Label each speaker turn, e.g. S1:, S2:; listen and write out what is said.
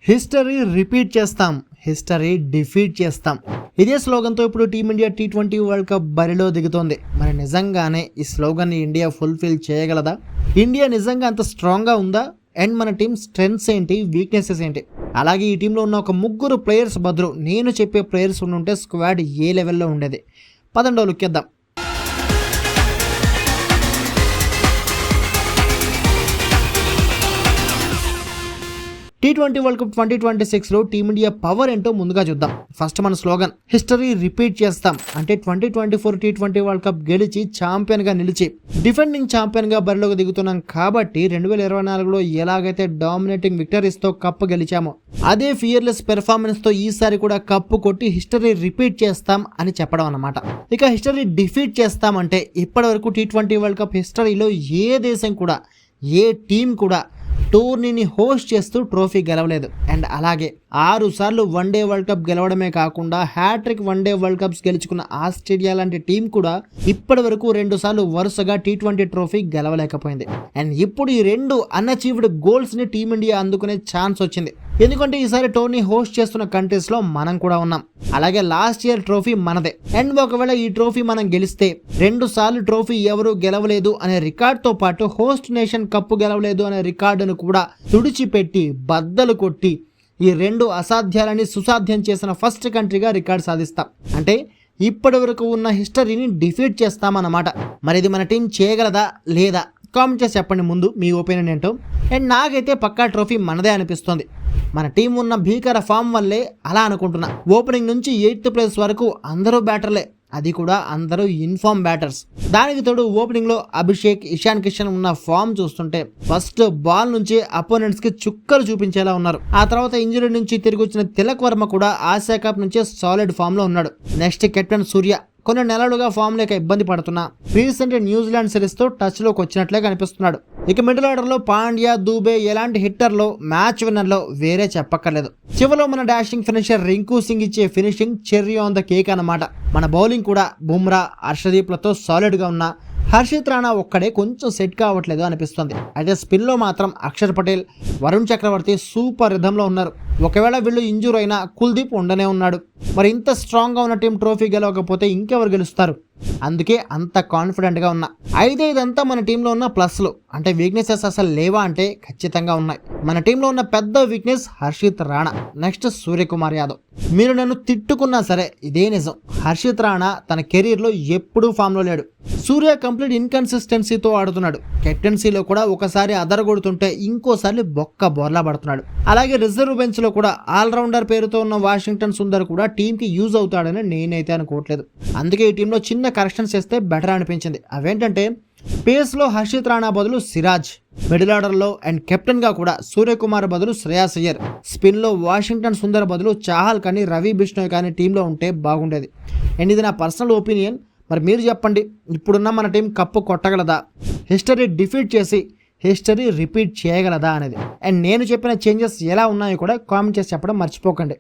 S1: History repeat చేస్తాం, history defeat చేస్తాం. ఇదే స్లోగన్తో ఇప్పుడు టీమిండియా T20 వరల్డ్ కప్ బరిలో దిగుతోంది. మరి నిజంగానే ఈ స్లోగన్ని ఇండియా ఫుల్ఫిల్ చేయగలదా? ఇండియా నిజంగా అంత స్ట్రాంగ్గా ఉందా? అండ్ మన టీం స్ట్రెంగ్స్ ఏంటి, వీక్నెసెస్ ఏంటి? అలాగే ఈ టీంలో ఉన్న ఒక ముగ్గురు ప్లేయర్స్ బదులు నేను చెప్పే ప్లేయర్స్ ఉంటే స్క్వాడ్ ఏ లెవెల్లో ఉండేది? పదండో లుక్కేద్దాం. T20 వరల్డ్ కప్ 2026లో టీమిండియా పవర్ ఏంటో ముందుగా చూద్దాం. ఫస్ట్ మన స్లోగన్ హిస్టరీ రిపీట్ చేస్తాం. అంటే 2024 T20 వరల్డ్ కప్ గెలిచి ఛాంపియన్గా నిలిచి డిఫెండింగ్ ఛాంపియన్గా బరిలోకి దిగుతున్నాం కాబట్టి 2024లో ఎలాగైతే డామినేటింగ్ విక్టరీస్తో కప్పు గెలిచామో అదే ఫియర్లెస్ పెర్ఫార్మెన్స్తో ఈసారి కూడా కప్పు కొట్టి హిస్టరీ రిపీట్ చేస్తాం అని చెప్పడం అన్నమాట. ఇక హిస్టరీ డిఫీట్ చేస్తామంటే ఇప్పటివరకు T20 వరల్డ్ కప్ హిస్టరీలో ఏ దేశం కూడా, ఏ టీం కూడా టోర్నీని హోస్ట్ చేస్తూ ట్రోఫీ గెలవలేదు. అండ్ అలాగే 6 సార్లు వన్డే వరల్డ్ కప్ గెలవడమే కాకుండా హ్యాట్రిక్ వన్డే వరల్డ్ కప్స్ గెలుచుకున్న ఆస్ట్రేలియా లాంటి టీం కూడా ఇప్పటి వరకు 2 సార్లు వరుసగా T20 ట్రోఫీ గెలవలేకపోయింది. అండ్ ఇప్పుడు ఈ 2 అన్అచీవ్డ్ గోల్స్ ని టీమిండియా అందుకునే ఛాన్స్ వచ్చింది. ఎందుకంటే ఈసారి టోర్నీ హోస్ట్ చేస్తున్న కంట్రీస్ లో మనం కూడా ఉన్నాం. అలాగే లాస్ట్ ఇయర్ ట్రోఫీ మనదే. అండ్ ఒకవేళ ఈ ట్రోఫీ మనం గెలిస్తే 2 సార్లు ట్రోఫీ ఎవరు గెలవలేదు అనే రికార్డ్ తో పాటు హోస్ట్ నేషన్ కప్పు గెలవలేదు అనే రికార్డును కూడా తుడిచిపెట్టి బద్దలు కొట్టి ఈ 2 అసాధ్యాలని సుసాధ్యం చేసిన ఫస్ట్ కంట్రీగా రికార్డ్ సాధిస్తాం. అంటే ఇప్పటి వరకు ఉన్న హిస్టరీని డిఫీట్ చేస్తామన్నమాట. మరి ఇది మన టీం చేయగలదా లేదా? కామెంట్ చేసి చెప్పండి ముందు మీ ఒపీనియన్ ఏంటో. అండ్ నాకైతే పక్కా ట్రోఫీ మనదే అనిపిస్తుంది. మన టీం ఉన్న భీకర ఫామ్ వల్లే అలా అనుకుంటున్నా. ఓపెనింగ్ నుంచి 8th ప్లేస్ వరకు అందరూ బ్యాటర్లే, అది కూడా అందరూ ఇన్ఫార్మ్ బ్యాటర్స్. దానికి తోడు ఓపెనింగ్ లో అభిషేక్, ఇషాన్ కిషన్ ఉన్న ఫామ్ చూస్తుంటే ఫస్ట్ బాల్ నుంచి అపోనెంట్స్ కి చుక్కలు చూపించేలా ఉన్నారు. ఆ తర్వాత ఇంజరీ నుంచి తిరిగి వచ్చిన తిలక్ వర్మ కూడా ఆసియా కప్ నుంచే సాలిడ్ ఫామ్ లో ఉన్నాడు. నెక్స్ట్ కెప్టెన్ సూర్య కొన్ని నెలలుగా ఫామ్ లేక ఇబ్బంది పడుతున్నా రీసెంట్ న్యూజిలాండ్ సిరీస్ తో టచ్ లోకి వచ్చినట్లే కనిపిస్తున్నాడు. ఇక మిడిల్ ఆర్డర్ లో పాండ్యా, దూబే ఎలాంటి హిట్టర్లో, మ్యాచ్ విన్నర్ లో వేరే చెప్పక్కర్లేదు. చివరిలో మన డాషింగ్ ఫినిషర్ రింకు సింగ్ ఇచ్చే finishing cherry on the cake అన్నమాట. మన బౌలింగ్ కూడా బుమ్రా, హర్షదీప్ లతో సాలిడ్ గా ఉన్న హర్షిత్ రాణా ఒక్కడే కొంచెం సెట్ కావట్లేదు అనిపిస్తుంది. అయితే స్పిన్ లో మాత్రం అక్షర్ పటేల్, వరుణ్ చక్రవర్తి సూపర్ రిథంలో ఉన్నారు. ఒకవేళ వీళ్ళు ఇంజూర్ అయినా కుల్దీప్ ఉండనే ఉన్నాడు. మరి ఇంత స్ట్రాంగ్ గా ఉన్న టీం ట్రోఫీ గెలవకపోతే ఇంకెవరు గెలుస్తారు? అందుకే అంత కాన్ఫిడెంట్ గా ఉన్నా. అయితే ఇదంతా మన టీంలో ఉన్న ప్లస్లు. అంటే వీక్నెసెస్ అసలు లేవా అంటే ఖచ్చితంగా ఉన్నాయి. మన టీంలో ఉన్న పెద్ద వీక్నెస్ హర్షిత్ రాణా, నెక్స్ట్ సూర్యకుమార్ యాదవ్. మీరు నన్ను తిట్టుకున్నా సరే ఇదే నిజం. హర్షిత్ రాణా తన కెరీర్ లో ఎప్పుడూ ఫామ్ లో లేడు. సూర్య కంప్లీట్ ఇన్కన్సిస్టెన్సీతో ఆడుతున్నాడు. కెప్టెన్సీలో కూడా ఒకసారి అదరగొడుతుంటే ఇంకోసారి బొక్క బోర్లా పడుతున్నాడు. అలాగే రిజర్వ్ బెంచ్ లో కూడా ఆల్రౌండర్ పేరుతో ఉన్న వాషింగ్టన్ సుందర్ కూడా టీం కి యూజ్ అవుతాడని నేనైతే అనుకోవట్లేదు. అందుకే ఈ టీంలో చిన్న కరెక్షన్స్ చేస్తే బెటర్ అనిపించింది. అవేంటంటే పేస్ లో హర్షిత్ రాణా బదులు సిరాజ్, మిడిల్ ఆర్డర్ లో అండ్ కెప్టెన్ గా కూడా సూర్యకుమార్ బదులు శ్రేయాస్ అయ్యర్, స్పిన్ లో వాషింగ్టన్ సుందర్ బదులు చాహల్ కానీ రవి బిష్ణోయ్ కానీ టీంలో ఉంటే బాగుండేది. అండ్ ఇది నా పర్సనల్ ఒపీనియన్. మరి మీరు చెప్పండి, ఇప్పుడున్న మన టీం కప్పు కొట్టగలదా, హిస్టరీ డిఫీట్ చేసి హిస్టరీ రిపీట్ చేయగలదా అనేది. అండ్ నేను చెప్పిన చేంజెస్ ఎలా ఉన్నాయో కూడా కామెంట్ చేసి చెప్పడం మర్చిపోకండి.